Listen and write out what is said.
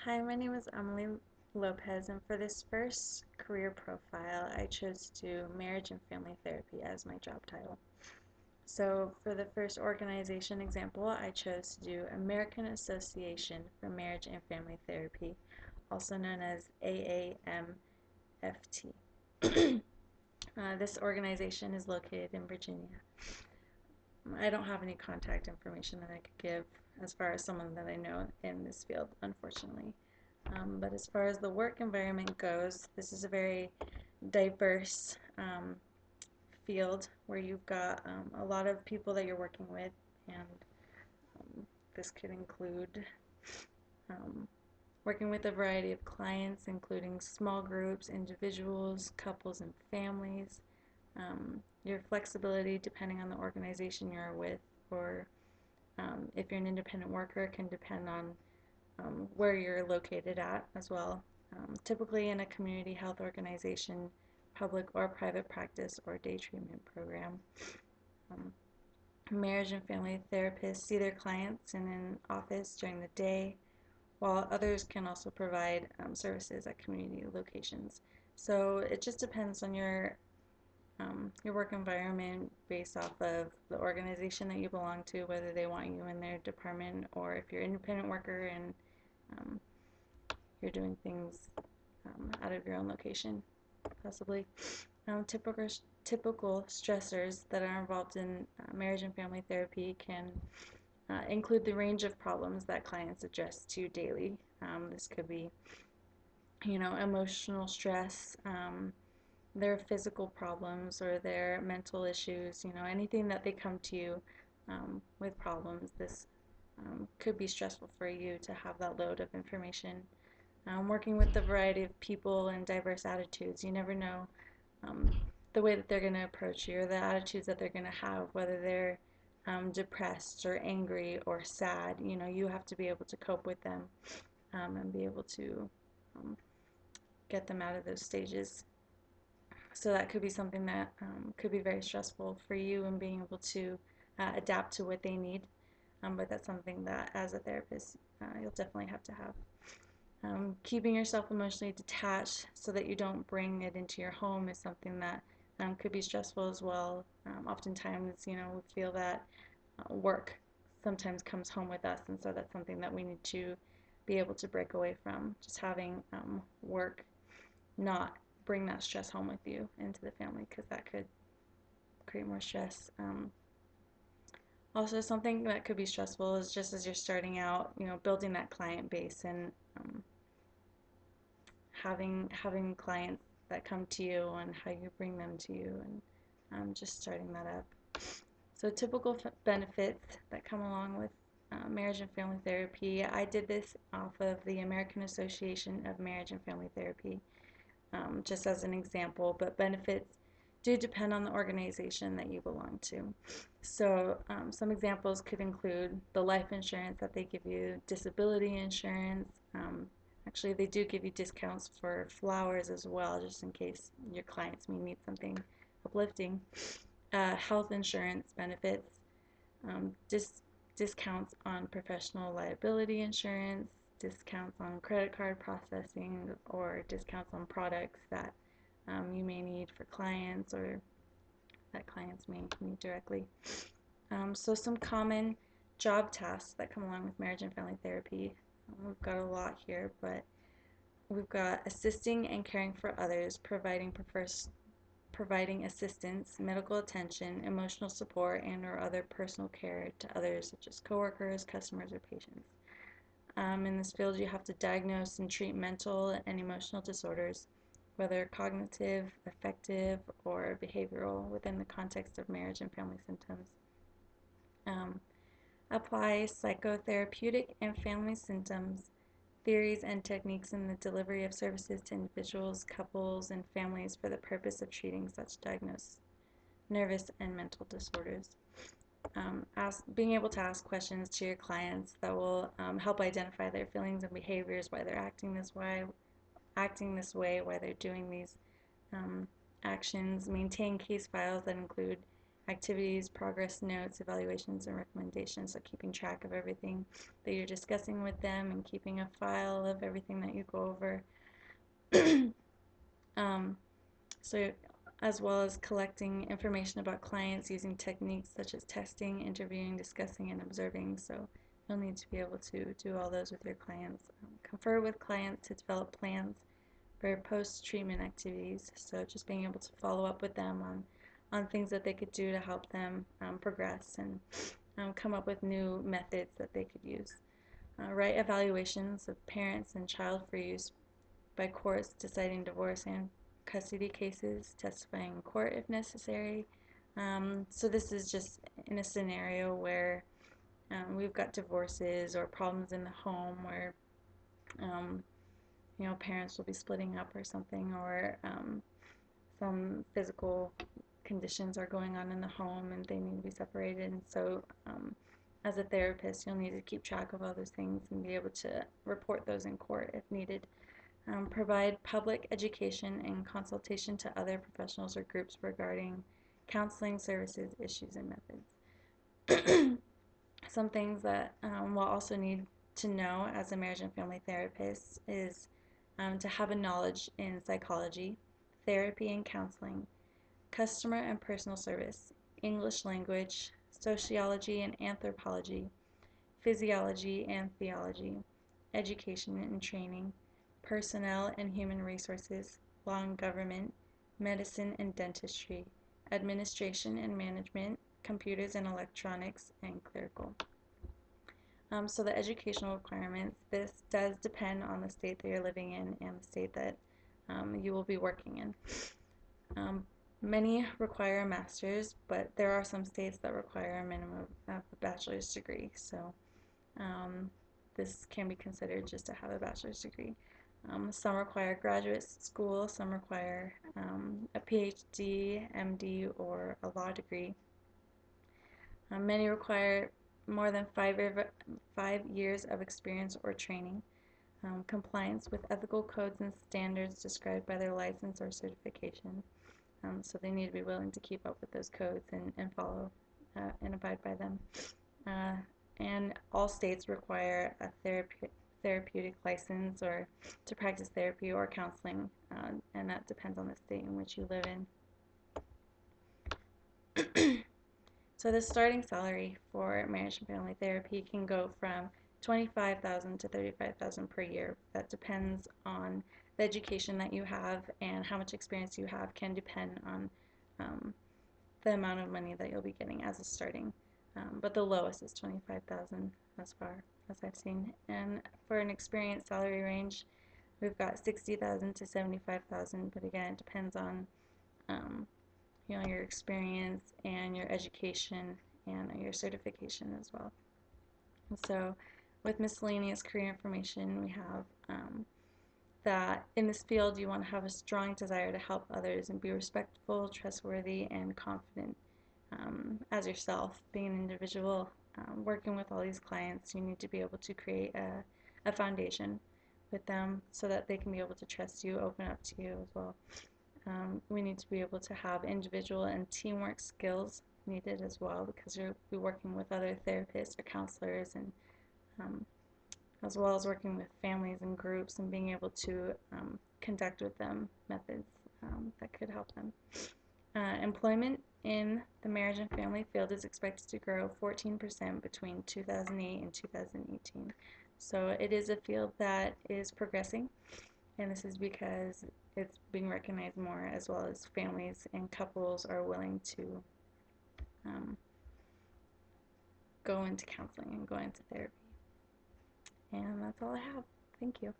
Hi, my name is Emily Lopez, and for this first career profile, I chose to do marriage and family therapy as my job title. So, for the first organization example, I chose to do American Association for Marriage and Family Therapy, also known as AAMFT. This organization is located in Virginia. I don't have any contact information that I could give as far as someone that I know in this field, unfortunately. But as far as the work environment goes, this is a very diverse field where you've got a lot of people that you're working with, and this could include um, working with a variety of clients, including small groups, individuals, couples, and families. Your flexibility, depending on the organization you're with, or if you're an independent worker, can depend on where you're located at as well. Typically in a community health organization, public or private practice, or day treatment program. Um, Marriage and family therapists see their clients in an office during the day, while others can also provide services at community locations. So it just depends on your work environment based off of the organization that you belong to, whether they want you in their department, or if you're an independent worker and um, you're doing things out of your own location, possibly. Typical stressors that are involved in marriage and family therapy can include the range of problems that clients address to daily. This could be, emotional stress, their physical problems, or their mental issues. Anything that they come to you with problems. This could be stressful for you to have that load of information. Working with a variety of people and diverse attitudes, you never know um, the way that they're going to approach you, or the attitudes that they're going to have, whether they're depressed or angry or sad. You have to be able to cope with them and be able to um, get them out of those stages. So that could be something that could be very stressful for you, and being able to adapt to what they need. But that's something that, as a therapist, you'll definitely have to have. Keeping yourself emotionally detached so that you don't bring it into your home is something that could be stressful as well. Oftentimes, we feel that work sometimes comes home with us, and so that's something that we need to be able to break away from. Just having work not bring that stress home with you into the family, because that could create more stress. Also, something that could be stressful is just as you're starting out, building that client base, and having clients that come to you, and how you bring them to you, and just starting that up. So typical benefits that come along with marriage and family therapy. I did this off of the American Association of Marriage and Family Therapy, just as an example, but benefits do depend on the organization that you belong to. So some examples could include the life insurance that they give you, disability insurance. Actually, they do give you discounts for flowers as well, just in case your clients may need something uplifting. Health insurance benefits, discounts on professional liability insurance, discounts on credit card processing, or discounts on products that you may need for clients, or that clients may need directly. So some common job tasks that come along with marriage and family therapy. We've got a lot here, but we've got assisting and caring for others, providing assistance, medical attention, emotional support, and/or other personal care to others, such as coworkers, customers, or patients. In this field, you have to diagnose and treat mental and emotional disorders, whether cognitive, affective, or behavioral, within the context of marriage and family symptoms. Um, Apply psychotherapeutic and family symptoms theories and techniques in the delivery of services to individuals, couples, and families for the purpose of treating such diagnosed nervous and mental disorders. Being able to ask questions to your clients that will help identify their feelings and behaviors, why they're acting this way, why they're doing these um, actions. Maintain case files that include activities, progress notes, evaluations, and recommendations. So keeping track of everything that you're discussing with them and keeping a file of everything that you go over. um, so as well as collecting information about clients using techniques such as testing, interviewing, discussing, and observing. So you'll need to be able to do all those with your clients. Confer with clients to develop plans for post-treatment activities. So just being able to follow up with them on things that they could do to help them progress and come up with new methods that they could use. Write evaluations of parents and child for use by courts deciding divorce and custody cases, testifying in court if necessary. So this is just in a scenario where we've got divorces or problems in the home where um, parents will be splitting up or something, or some physical conditions are going on in the home and they need to be separated. And so as a therapist, you'll need to keep track of all those things and be able to report those in court if needed. Provide public education and consultation to other professionals or groups regarding counseling services, issues, and methods. Some things that we'll also need to know as a marriage and family therapist is to have a knowledge in psychology, therapy and counseling, customer and personal service, English language, sociology and anthropology, physiology and theology, education and training, personnel and human resources, law and government, medicine and dentistry, administration and management, computers and electronics, and clerical. So the educational requirements, this does depend on the state that you're living in and the state that you will be working in. Many require a master's, but there are some states that require a minimum of a bachelor's degree. So this can be considered just to have a bachelor's degree. Some require graduate school, some require a PhD, MD, or a law degree. Many require more than 5 years of experience or training. Compliance with ethical codes and standards described by their license or certification. So they need to be willing to keep up with those codes and follow and abide by them. And all states require a therapeutic license or to practice therapy or counseling, and that depends on the state in which you live in. So the starting salary for marriage and family therapy can go from $25,000 to $35,000 per year. That depends on the education that you have, and how much experience you have can depend on the amount of money that you'll be getting as a starting. But the lowest is $25,000 as far as I've seen. And for an experienced salary range, we've got $60,000 to $75,000. But again, it depends on your experience and your education and your certification as well. And so with miscellaneous career information, we have that in this field you want to have a strong desire to help others and be respectful, trustworthy, and confident as yourself. Being an individual, working with all these clients, you need to be able to create a foundation with them so that they can be able to trust you, open up to you as well. We need to be able to have individual and teamwork skills needed as well, because you'll be working with other therapists or counselors, and as well as working with families and groups and being able to conduct with them methods that could help them. Employment in the marriage and family field is expected to grow 14% between 2008 and 2018. So it is a field that is progressing, and this is because it's being recognized more, as well as families and couples are willing to go into counseling and go into therapy. And that's all I have. Thank you.